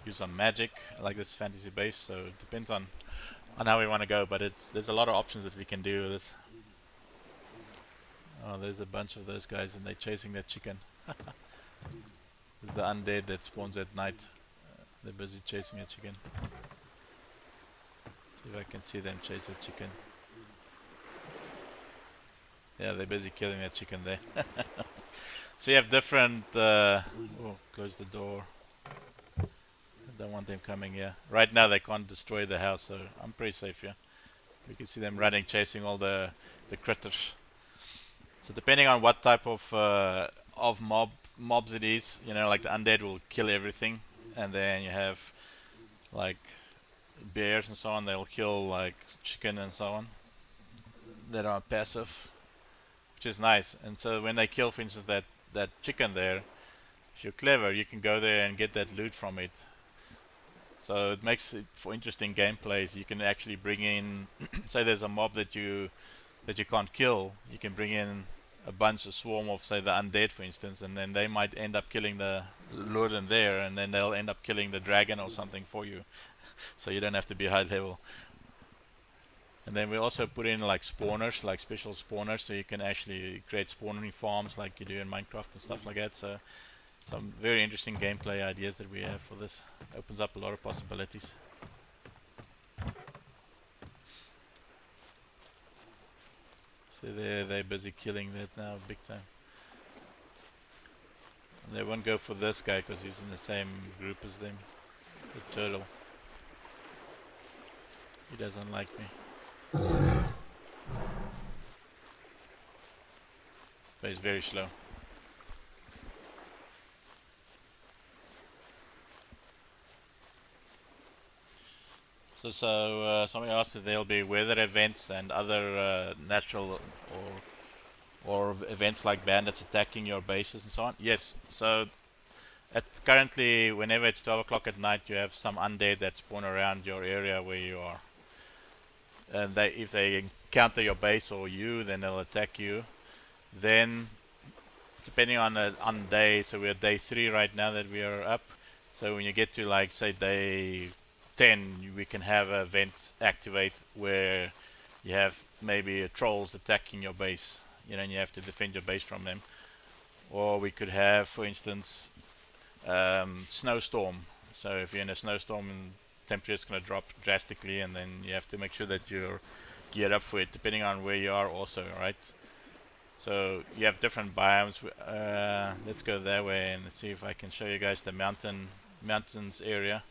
Use some magic, like this fantasy base. So it depends on how we want to go, but there's a lot of options that we can do with this. Oh, there's a bunch of those guys and they're chasing that chicken. There's the undead that spawns at night. They're busy chasing a chicken. See if I can see them chase the chicken. Yeah, they're busy killing that chicken there. So you have different... oh, close the door. I don't want them coming here. Right now they can't destroy the house, so I'm pretty safe here. You can see them running, chasing all the critters. So depending on what type of mobs it is, you know, like the undead will kill everything, and then you have like bears and so on, they'll kill like chicken and so on that are passive, which is nice. And so when they kill, for instance, that chicken there, if you're clever, you can go there and get that loot from it. So it makes it for interesting gameplays. You can actually bring in, say there's a mob that you can't kill, you can bring in a swarm of, say, the undead, for instance, and then they might end up killing the lord in there, and then they'll end up killing the dragon or something for you. So you don't have to be high level. And then we also put in like spawners, like special spawners, so you can actually create spawning farms like you do in Minecraft and stuff like that. So some very interesting gameplay ideas that we have for this. Opens up a lot of possibilities. So they're busy killing that now, big time. And they won't go for this guy because he's in the same group as them. The turtle. He doesn't like me. But he's very slow. So somebody asked if there'll be weather events and other natural or events like bandits attacking your bases and so on. Yes. So currently, whenever it's 12 o'clock at night, you have some undead that spawn around your area where you are. And if they encounter your base or you, then they'll attack you. Then, depending on day, so we're day 3 right now that we are up. So when you get to, like, say day 10, we can have an event activate where you have maybe trolls attacking your base, you know, and you have to defend your base from them. Or we could have, for instance, snowstorm. So if you're in a snowstorm, and temperature is going to drop drastically, and then you have to make sure that you're geared up for it, depending on where you are also, right? So you have different biomes. Let's go that way and see if I can show you guys the mountains area.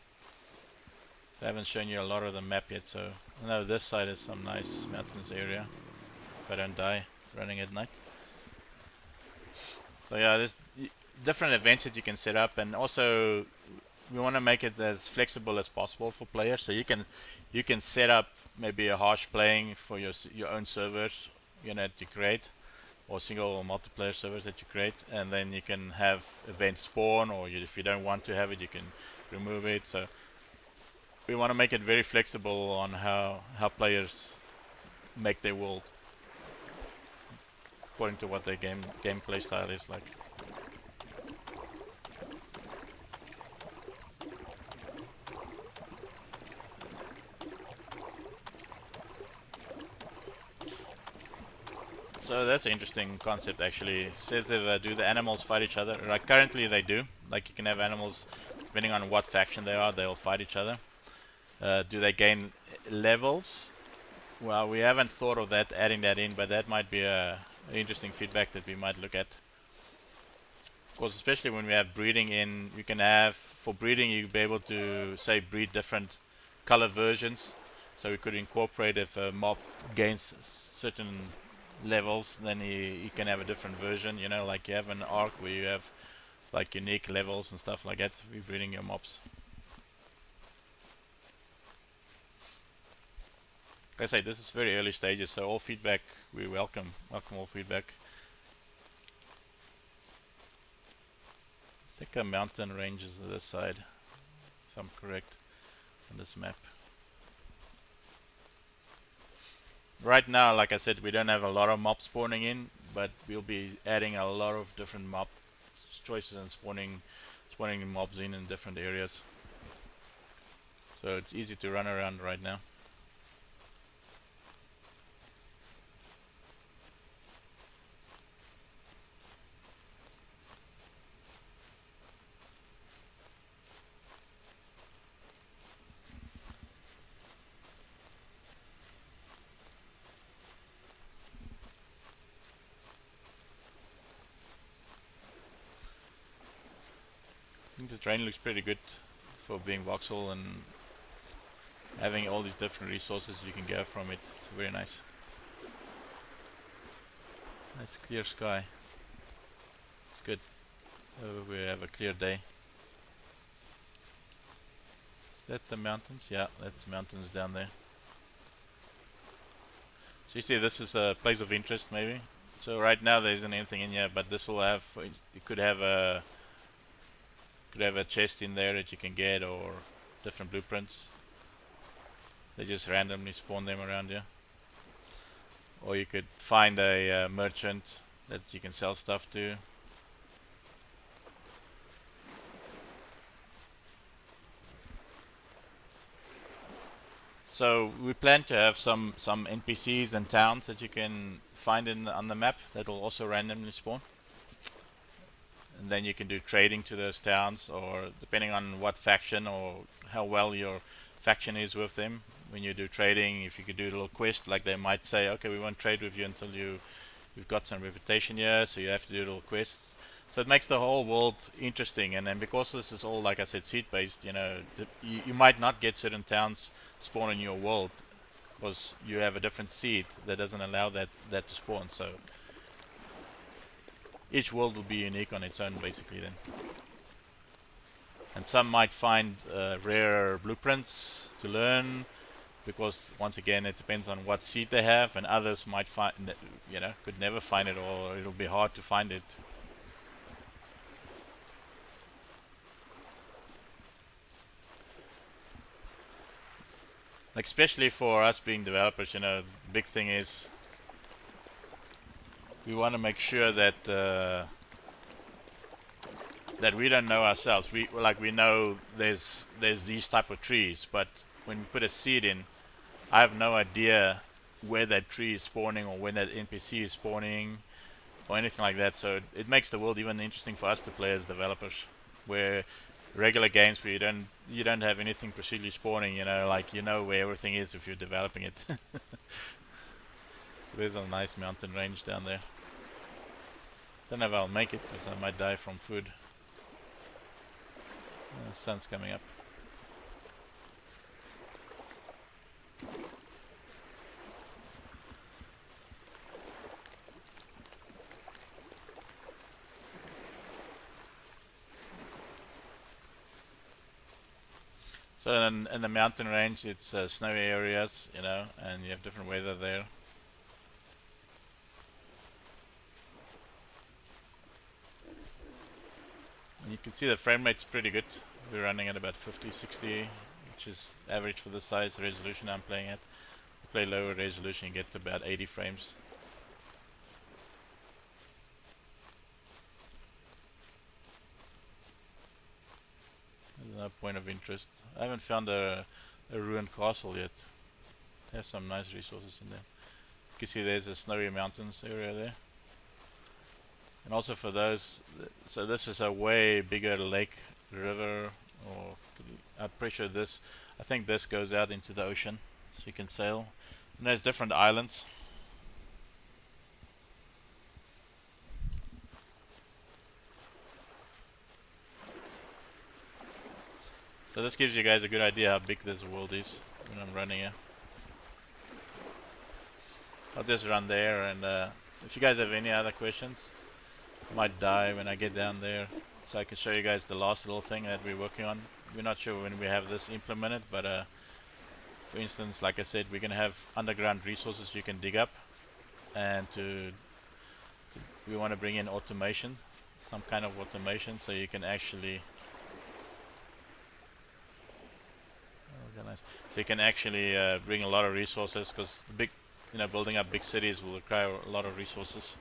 I haven't shown you a lot of the map yet, so I know this side is some nice mountains area if I don't die running at night. So yeah, there's different events that you can set up, and also we want to make it as flexible as possible for players. So you can set up maybe a harsh playing for your own servers, you know, to create, or single or multiplayer servers that you create, and then you can have events spawn, or if you don't want to have it, you can remove it. So we want to make it very flexible on how players make their world according to what their gameplay style is like. So that's an interesting concept actually. It says that do the animals fight each other? Like currently they do. Like you can have animals, depending on what faction they are, they'll fight each other. Do they gain levels? Well, we haven't thought of that, adding that in, but that might be a interesting feedback that we might look at. Of course, especially when we have breeding in, you can have, for breeding, you'll be able to, say, breed different color versions. So we could incorporate if a mob gains certain levels, then you can have a different version, you know, like you have an arc where you have like unique levels and stuff like that. We're breeding your mobs. Like I say, this is very early stages, so all feedback we welcome all feedback. I think a mountain range is this side, if I'm correct, on this map. Right now, like I said, we don't have a lot of mobs spawning in, but we'll be adding a lot of different mob choices and spawning mobs in different areas. So it's easy to run around right now. I think the terrain looks pretty good for being voxel and having all these different resources you can get from it. It's very nice. Nice clear sky. It's good. So we have a clear day. Is that the mountains? Yeah, that's mountains down there. So you see, this is a place of interest maybe. So right now there isn't anything in here, but this will have, you could have a chest in there that you can get, or different blueprints. They just randomly spawn them around here. Or you could find a merchant that you can sell stuff to. So we plan to have some NPCs and towns that you can find on the map that will also randomly spawn. And then you can do trading to those towns, or depending on what faction or how well your faction is with them. When you do trading, if you could do a little quest, like they might say, okay, we won't trade with you until you've got some reputation here, so you have to do little quests. So it makes the whole world interesting, and then because this is all, like I said, seed based, you know, you might not get certain towns spawn in your world because you have a different seed that doesn't allow that to spawn. So each world will be unique on its own, basically, then. And some might find rare blueprints to learn, because once again it depends on what seed they have, and others might find, you know, could never find it, or it'll be hard to find it. Like especially for us being developers, you know, the big thing is we want to make sure that that we don't know ourselves. We know there's these type of trees, but when we put a seed in, I have no idea where that tree is spawning or when that NPC is spawning or anything like that. So it makes the world even interesting for us to play as developers. Where regular games where you don't have anything procedurally spawning, you know, like you know where everything is if you're developing it. So there's a nice mountain range down there. Don't know if I'll make it because I might die from food. Sun's coming up. So in the mountain range, it's snowy areas, you know, and you have different weather there. can see the frame rate's pretty good. We're running at about 50, 60, which is average for the size resolution I'm playing at. Play lower resolution, you get to about 80 frames. There's no point of interest. I haven't found a ruined castle yet. There's some nice resources in there. You can see there's a snowy mountains area there. And also for those, so this is a way bigger lake, river, or I'm pretty sure this, I think this goes out into the ocean, so you can sail. And there's different islands. So this gives you guys a good idea how big this world is when I'm running here. I'll just run there, and if you guys have any other questions, I might die when I get down there, so I can show you guys the last little thing that we're working on. We're not sure when we have this implemented, but for instance, like I said, we're gonna have underground resources you can dig up, and we want to bring in automation, some kind of automation, so you can actually bring a lot of resources, because the big, building up big cities will require a lot of resources.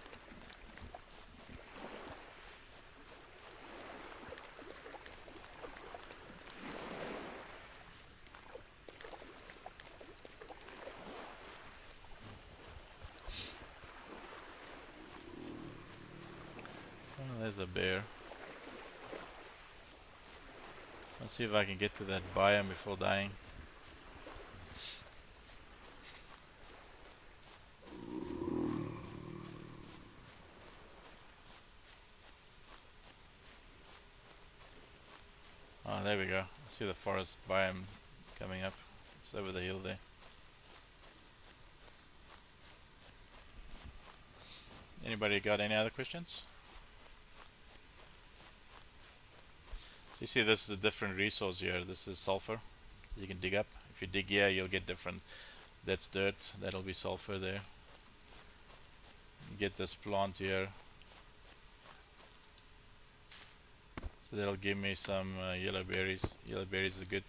Oh, there's a bear. Let's see if I can get to that biome before dying. Oh, there we go. I see the forest biome coming up. It's over the hill there. Anybody got any other questions? So you see this is a different resource here. This is sulfur. You can dig up. If you dig here, you'll get different. That's dirt. That'll be sulfur there. You get this plant here. So that'll give me some yellow berries. Yellow berries are good.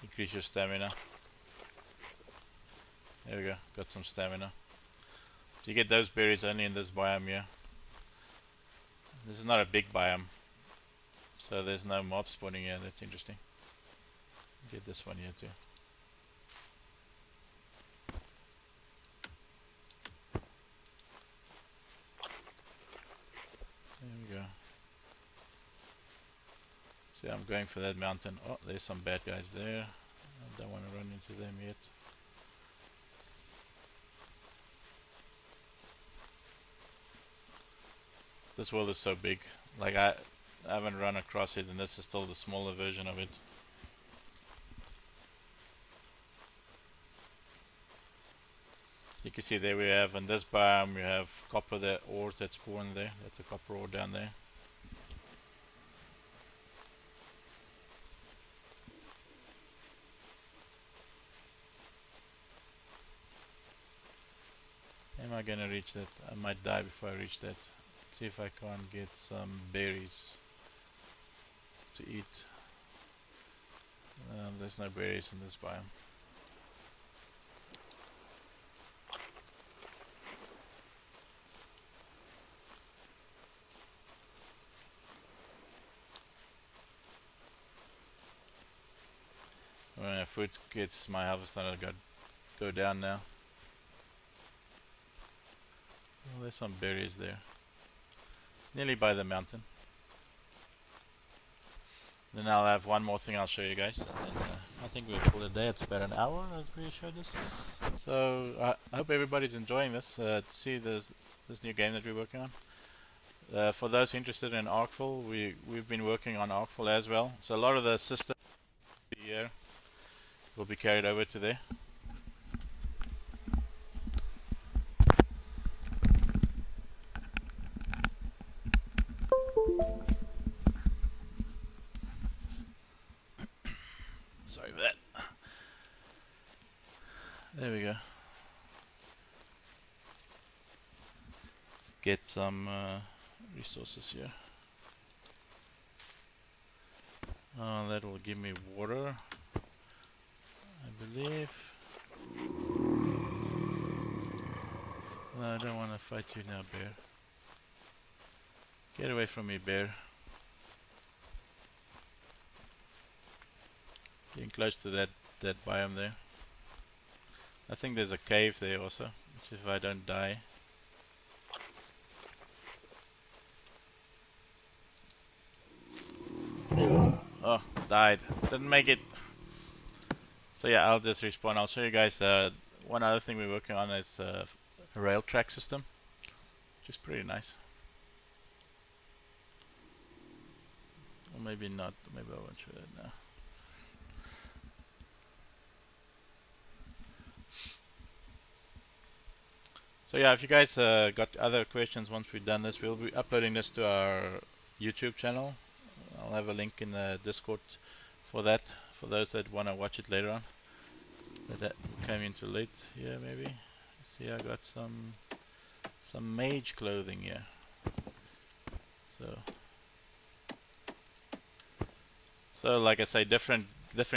Increase your stamina. There we go. Got some stamina. So you get those berries only in this biome here. This is not a big biome, so there's no mob spawning here. That's interesting. Get this one here too. There we go. See, I'm going for that mountain. Oh, there's some bad guys there. I don't want to run into them yet. This world is so big. Like I haven't run across it, and this is still the smaller version of it. You can see there we have, in this biome we have copper, the ores that spawn there. That's a copper ore down there. Am I gonna reach that? I might die before I reach that. Let's see if I can't get some berries to eat. There's no berries in this biome. When food gets my harvest done, it'll go down now. Well, there's some berries there. Nearly by the mountain. Then I'll have one more thing I'll show you guys, and then I think we'll call it a day. It's about an hour as we showed this. So I hope everybody's enjoying this. To see this new game that we're working on. For those interested in Arcful, we've been working on Arcful as well. So a lot of the systems here will be carried over to there. Sorry for that. There we go. Let's get some resources here. That will give me water, I believe. No, I don't want to fight you now, bear. Get away from me, bear. Getting close to that biome there. I think there's a cave there also, which if I don't die. Oh, died. Didn't make it. So yeah, I'll just respawn. I'll show you guys one other thing we're working on is a rail track system, which is pretty nice. Or maybe not. Maybe I won't show that now. So yeah, if you guys got other questions once we've done this, we'll be uploading this to our YouTube channel. I'll have a link in the Discord for that, for those that want to watch it later on. That came in too late here, maybe. See, I got some mage clothing here. So like I say, different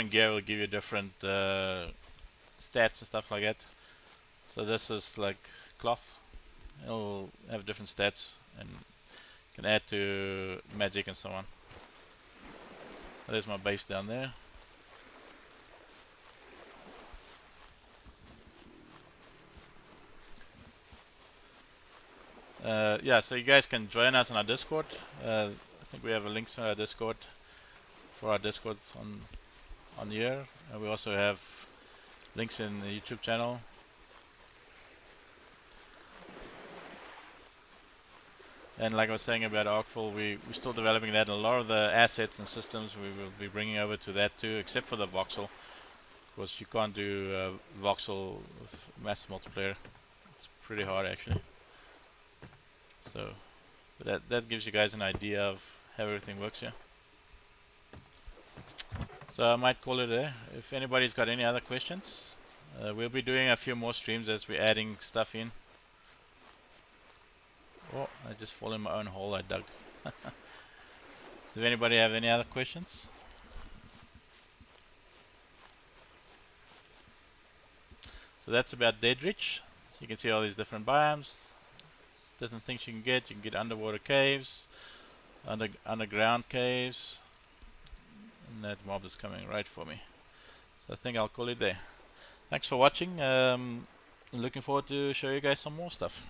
gear will give you different stats and stuff like that. So this is like cloth. It'll have different stats and can add to magic and so on. There's my base down there. Yeah, so you guys can join us on our Discord. I think we have a link to our Discord for our Discord on here. We also have links in the YouTube channel. And like I was saying about Arcful, we're still developing that. A lot of the assets and systems we will be bringing over to that too, except for the Voxel. Because you can't do Voxel with massive multiplayer. It's pretty hard actually. So that gives you guys an idea of how everything works here. So I might call it there. If anybody's got any other questions, we'll be doing a few more streams as we're adding stuff in. Oh, I just fall in my own hole I dug. Does anybody have any other questions? So that's about Deadrich. So you can see all these different biomes, different things you can get. You can get underwater caves, underground caves, and that mob is coming right for me. So I think I'll call it there. Thanks for watching. Looking forward to show you guys some more stuff.